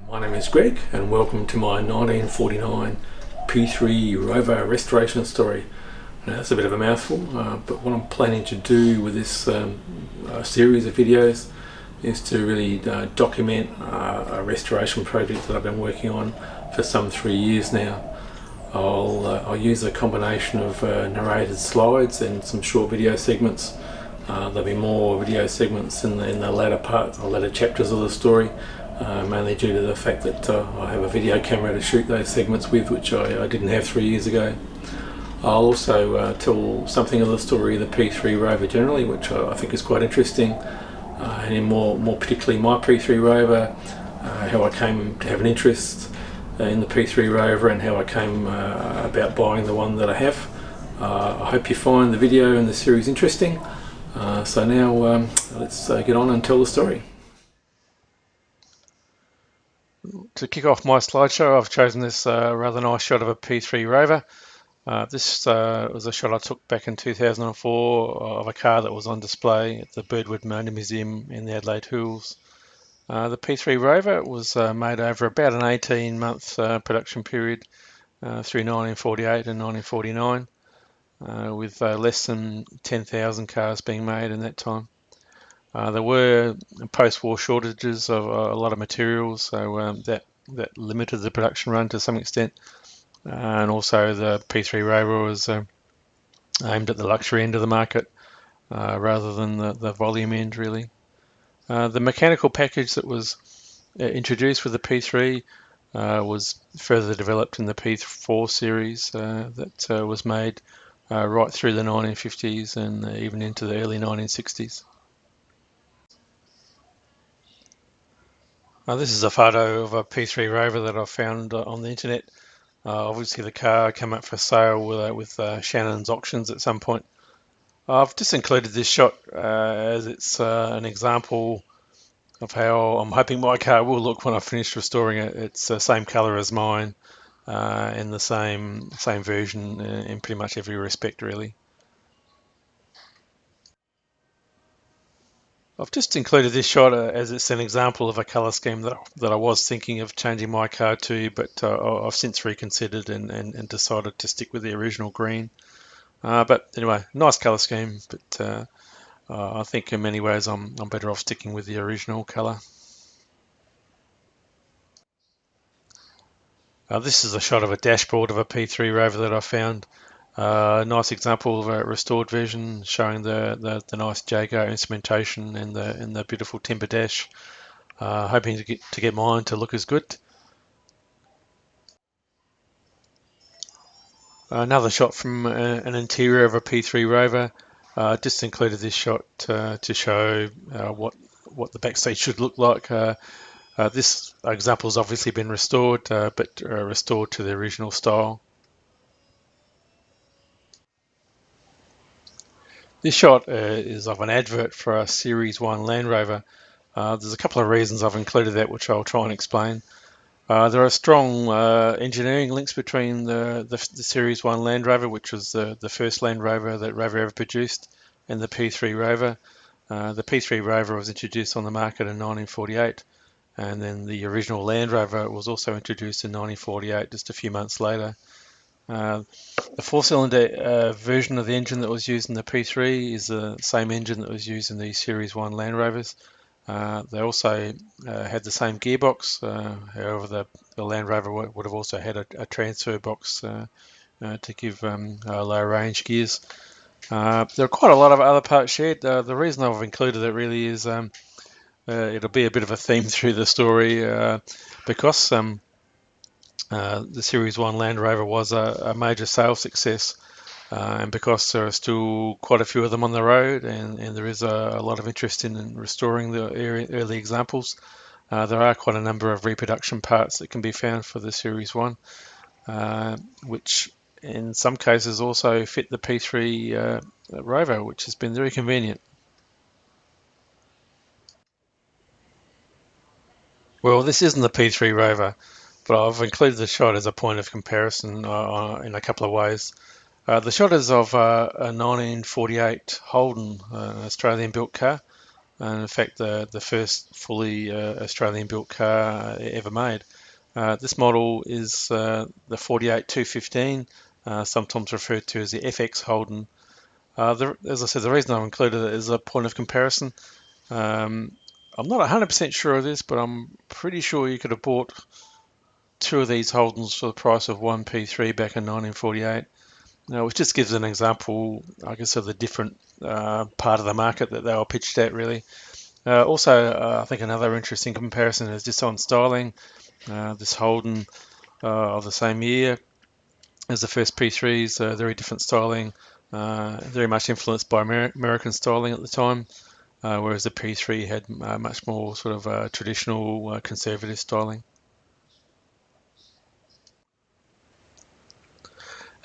My name is Greg and welcome to my 1949 P3 Rover restoration story. Now that's a bit of a mouthful, but what I'm planning to do with this series of videos is to really document a restoration project that I've been working on for some 3 years now. I'll use a combination of narrated slides and some short video segments. There'll be more video segments in the latter parts or latter chapters of the story. Mainly due to the fact that I have a video camera to shoot those segments with, which I didn't have 3 years ago. I'll also tell something of the story of the P3 Rover generally, which I think is quite interesting, and in more particularly my P3 Rover, how I came to have an interest in the P3 Rover and how I came about buying the one that I have. I hope you find the video and the series interesting. So now let's get on and tell the story. To kick off my slideshow, I've chosen this rather nice shot of a P3 Rover. This was a shot I took back in 2004 of a car that was on display at the Birdwood Motor Museum in the Adelaide Hills. The P3 Rover was made over about an 18-month production period through 1948 and 1949, with less than 10,000 cars being made in that time. There were post-war shortages of a lot of materials, so that limited the production run to some extent. And also the P3 Rover was aimed at the luxury end of the market rather than the volume end, really. The mechanical package that was introduced with the P3 was further developed in the P4 series that was made right through the 1950s and even into the early 1960s. This is a photo of a P3 Rover that I found on the internet. Obviously the car came up for sale with Shannon's auctions at some point. I've just included this shot as it's an example of how I'm hoping my car will look when I finish restoring it. It's the same colour as mine, in the same version in pretty much every respect, really. I've just included this shot as it's an example of a colour scheme that I was thinking of changing my car to, but I've since reconsidered and decided to stick with the original green. But anyway, nice colour scheme, but I think in many ways I'm better off sticking with the original colour. This is a shot of a dashboard of a P3 Rover that I found. A nice example of a restored version showing the nice Jaguar instrumentation and the beautiful timber dash. Hoping to get mine to look as good. Another shot from an interior of a P3 Rover. Just included this shot to show what the backstage should look like. This example has obviously been restored, but restored to the original style. This shot is of an advert for a Series 1 Land Rover. There's a couple of reasons I've included that, which I'll try and explain. There are strong engineering links between the Series 1 Land Rover, which was the first Land Rover that Rover ever produced, and the P3 Rover. The P3 Rover was introduced on the market in 1948, and then the original Land Rover was also introduced in 1948, just a few months later. The four-cylinder version of the engine that was used in the P3 is the same engine that was used in the Series 1 Land Rovers. They also had the same gearbox, however the Land Rover would have also had a transfer box to give low range gears. There are quite a lot of other parts shared. The reason I've included it really is it'll be a bit of a theme through the story because the Series 1 Land Rover was a major sales success, and because there are still quite a few of them on the road and there is a lot of interest in restoring the early examples, there are quite a number of reproduction parts that can be found for the Series 1, which in some cases also fit the P3 Rover, which has been very convenient. Well, this isn't the P3 Rover, but I've included the shot as a point of comparison in a couple of ways. The shot is of a 1948 Holden Australian-built car. and in fact the first fully Australian-built car ever made. This model is the 48-215, sometimes referred to as the FX Holden. As I said, the reason I've included it is a point of comparison. Um, I'm not 100% sure of this, but I'm pretty sure you could have bought two of these Holdens for the price of one P3 back in 1948. Which just gives an example, I guess, of the different part of the market that they were pitched at, really. Also, I think another interesting comparison is just on styling. This Holden of the same year as the first P3s, very different styling, very much influenced by American styling at the time, whereas the P3 had much more sort of traditional conservative styling.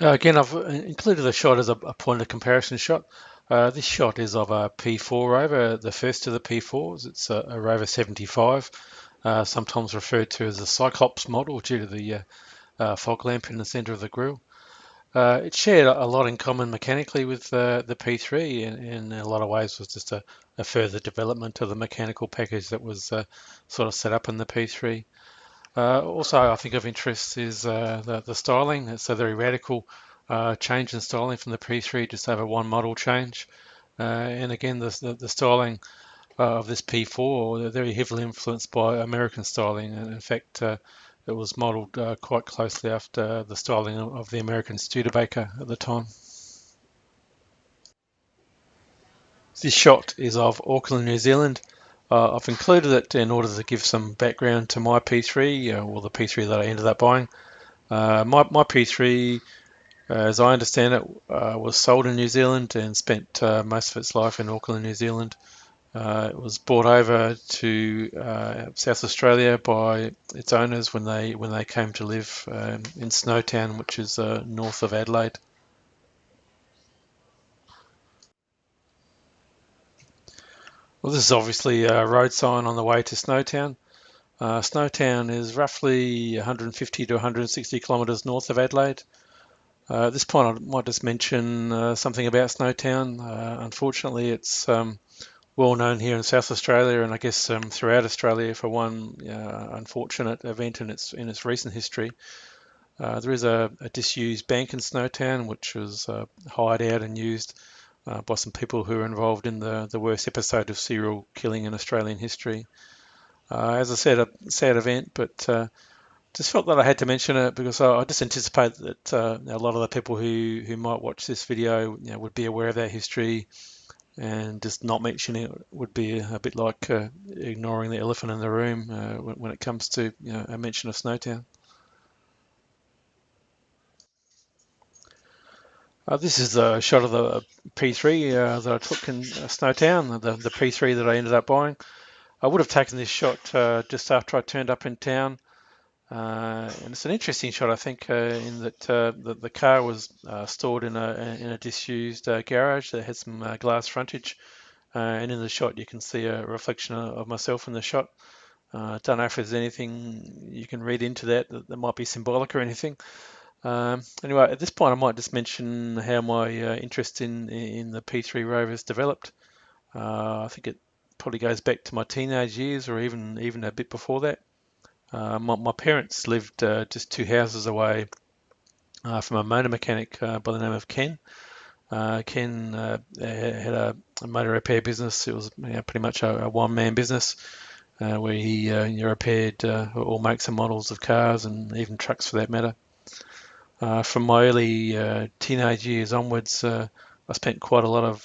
Again, I've included a shot as a point of comparison shot. This shot is of a P4 Rover, the first of the P4s. It's a Rover 75, sometimes referred to as a Cyclops model due to the fog lamp in the centre of the grille. It shared a lot in common mechanically with the P3, and in a lot of ways was just a further development of the mechanical package that was sort of set up in the P3. Also, I think of interest is the styling. It's a very radical change in styling from the P3, just over one model change. And again, the styling of this P4, they're very heavily influenced by American styling. And in fact, it was modelled quite closely after the styling of the American Studebaker at the time. This shot is of Auckland, New Zealand. I've included it in order to give some background to my P3, or the P3 that I ended up buying. My P3, as I understand it, was sold in New Zealand and spent most of its life in Auckland, New Zealand. It was brought over to South Australia by its owners when they came to live in Snowtown, which is north of Adelaide. Well, this is obviously a road sign on the way to Snowtown. Snowtown is roughly 150 to 160 kilometres north of Adelaide. At this point, I might just mention something about Snowtown. Unfortunately, it's well known here in South Australia, and I guess throughout Australia for one unfortunate event in its recent history. There is a disused bank in Snowtown, which was hired out and used by some people who were involved in the worst episode of serial killing in Australian history. As I said, a sad event, but just felt that I had to mention it because I just anticipate that a lot of the people who might watch this video, would be aware of that history, and just not mentioning it would be a bit like ignoring the elephant in the room when it comes to a mention of Snowtown. This is a shot of the P3 that I took in Snowtown, the P3 that I ended up buying. I would have taken this shot just after I turned up in town. And it's an interesting shot, I think, in that the car was stored in a disused garage that had some glass frontage. And in the shot, you can see a reflection of myself in the shot. Don't know if there's anything you can read into that might be symbolic or anything. Anyway, at this point, I might just mention how my interest in the P3 Rovers developed. I think it probably goes back to my teenage years, or even a bit before that. My parents lived just two houses away from a motor mechanic by the name of Ken. Ken had a motor repair business. It was pretty much a one-man business where he repaired all makes and models of cars and even trucks for that matter. From my early teenage years onwards, I spent quite a lot of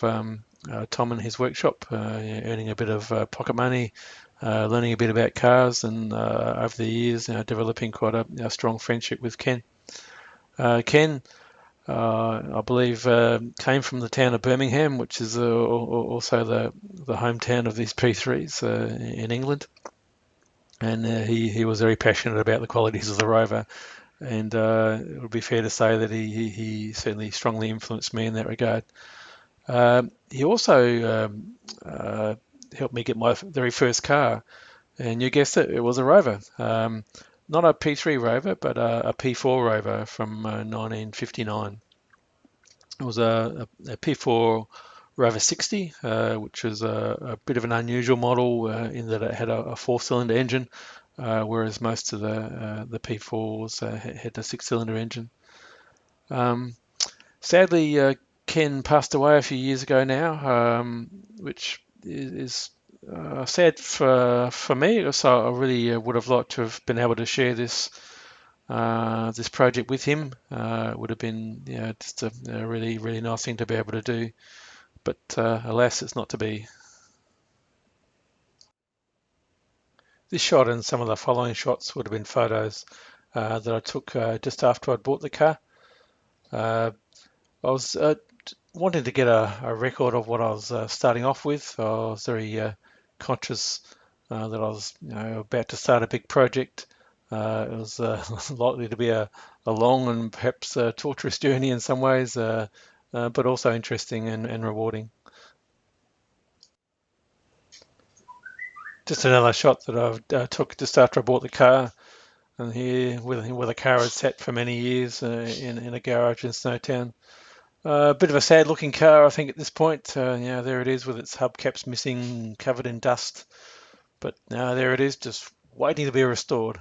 time in his workshop, earning a bit of pocket money, learning a bit about cars, and over the years, developing quite a strong friendship with Ken. Ken, I believe, came from the town of Birmingham, which is also the hometown of these P3s in England. And he was very passionate about the qualities of the Rover, and it would be fair to say that he certainly strongly influenced me in that regard. He also helped me get my very first car, and you guessed it, it was a Rover. Not a P3 Rover, but a P4 Rover from 1959. It was a P4 Rover 60, which is a bit of an unusual model in that it had a four-cylinder engine, whereas most of the P4s had a six-cylinder engine. Um, Sadly, Ken passed away a few years ago now, which is sad for me. So I really would have liked to have been able to share this project with him. It would have been just a really nice thing to be able to do. But alas, it's not to be. This shot and some of the following shots would have been photos that I took just after I'd bought the car. I was wanting to get a record of what I was starting off with. I was very conscious that I was about to start a big project. It was likely to be a long and perhaps torturous journey in some ways, but also interesting and rewarding. Just another shot that I took just after I bought the car, and here where the car had sat for many years in a garage in Snowtown. A bit of a sad looking car, I think, at this point. There it is with its hubcaps missing, covered in dust. But there it is, just waiting to be restored.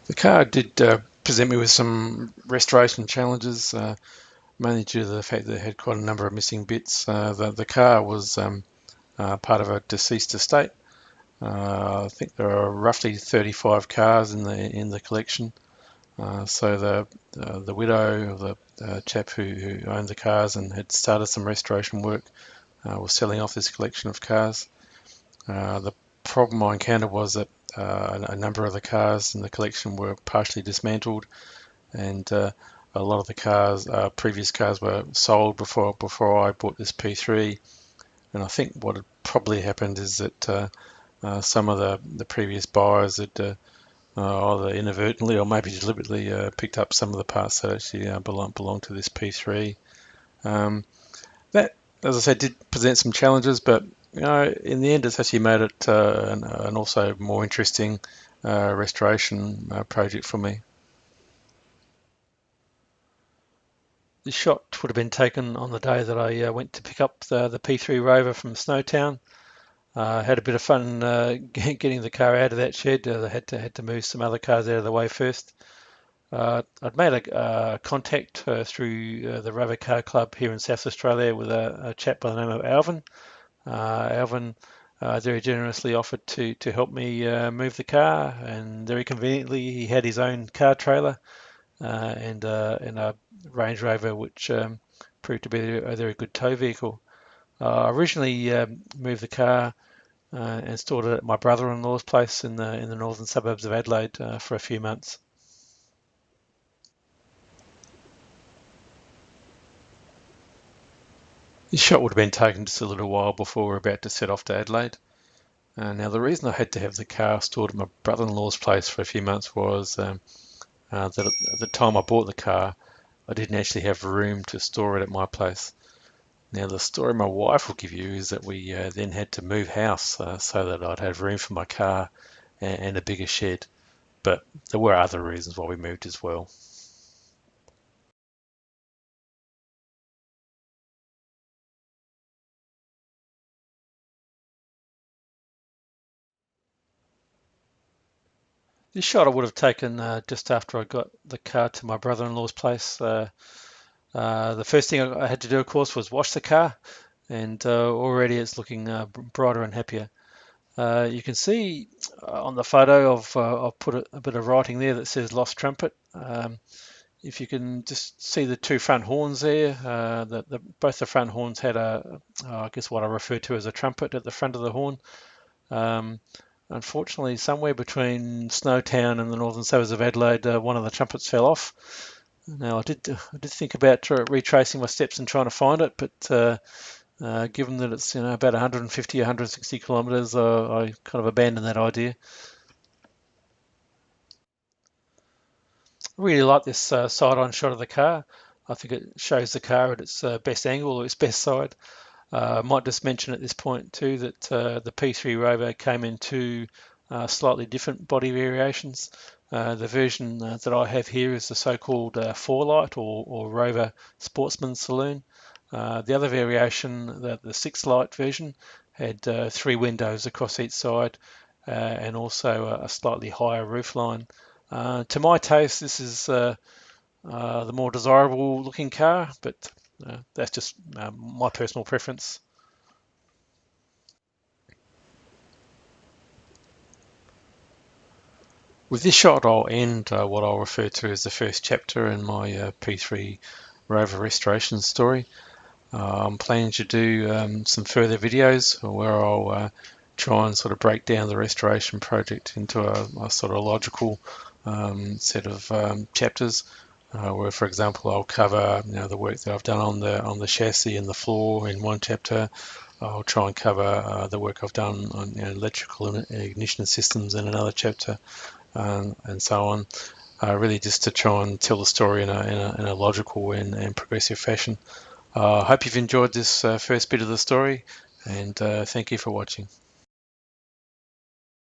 The car did present me with some restoration challenges, mainly due to the fact that it had quite a number of missing bits. The car was part of a deceased estate. I think there are roughly 35 cars in the collection. So the widow of the chap who owned the cars and had started some restoration work was selling off this collection of cars. The problem I encountered was that a number of the cars in the collection were partially dismantled, and a lot of the cars, previous cars, were sold before I bought this P3. And I think what had probably happened is that some of the previous buyers had either inadvertently or maybe deliberately picked up some of the parts that actually belong to this P3. That, as I said, did present some challenges, but in the end, it's actually made it an also more interesting restoration project for me. This shot would have been taken on the day that I went to pick up the P3 Rover from Snowtown. Had a bit of fun getting the car out of that shed. I had to move some other cars out of the way first. I'd made a contact through the Rover Car Club here in South Australia with a chap by the name of Alvin. Alvin very generously offered to help me move the car, and very conveniently he had his own car trailer and a Range Rover, which proved to be a very good tow vehicle. I originally moved the car and stored it at my brother-in-law's place in the northern suburbs of Adelaide for a few months. This shot would have been taken just a little while before we were about to set off to Adelaide. Now, the reason I had to have the car stored at my brother-in-law's place for a few months was that at the time I bought the car, I didn't actually have room to store it at my place. Now, the story my wife will give you is that we then had to move house so that I'd have room for my car and a bigger shed. But there were other reasons why we moved as well. This shot I would have taken just after I got the car to my brother-in-law's place. The first thing I had to do, of course, was wash the car, and already it's looking brighter and happier. You can see on the photo I've put a bit of writing there that says Lost Trumpet. If you can just see the two front horns there, both the front horns had I guess what I refer to as a trumpet at the front of the horn. Um, Unfortunately, somewhere between Snowtown and the northern suburbs of Adelaide, one of the trumpets fell off. Now, I did think about retracing my steps and trying to find it, but given that it's about 150, 160 kilometres, I kind of abandoned that idea. I really like this side-on shot of the car. I think it shows the car at its best angle or its best side. I might just mention at this point too that the P3 Rover came in two slightly different body variations. The version that I have here is the so-called 4-light or Rover Sportsman Saloon. The other variation, the 6-light version, had 3 windows across each side and also a slightly higher roofline. To my taste, this is the more desirable looking car, but that's just my personal preference. With this shot, I'll end what I'll refer to as the first chapter in my P3 Rover restoration story. I'm planning to do some further videos where I'll try and sort of break down the restoration project into a sort of logical set of chapters. Where, for example, I'll cover the work that I've done on the chassis and the floor in one chapter. I'll try and cover the work I've done on electrical and ignition systems in another chapter, and so on. Really, just to try and tell the story in a logical and progressive fashion. I hope you've enjoyed this first bit of the story, and thank you for watching.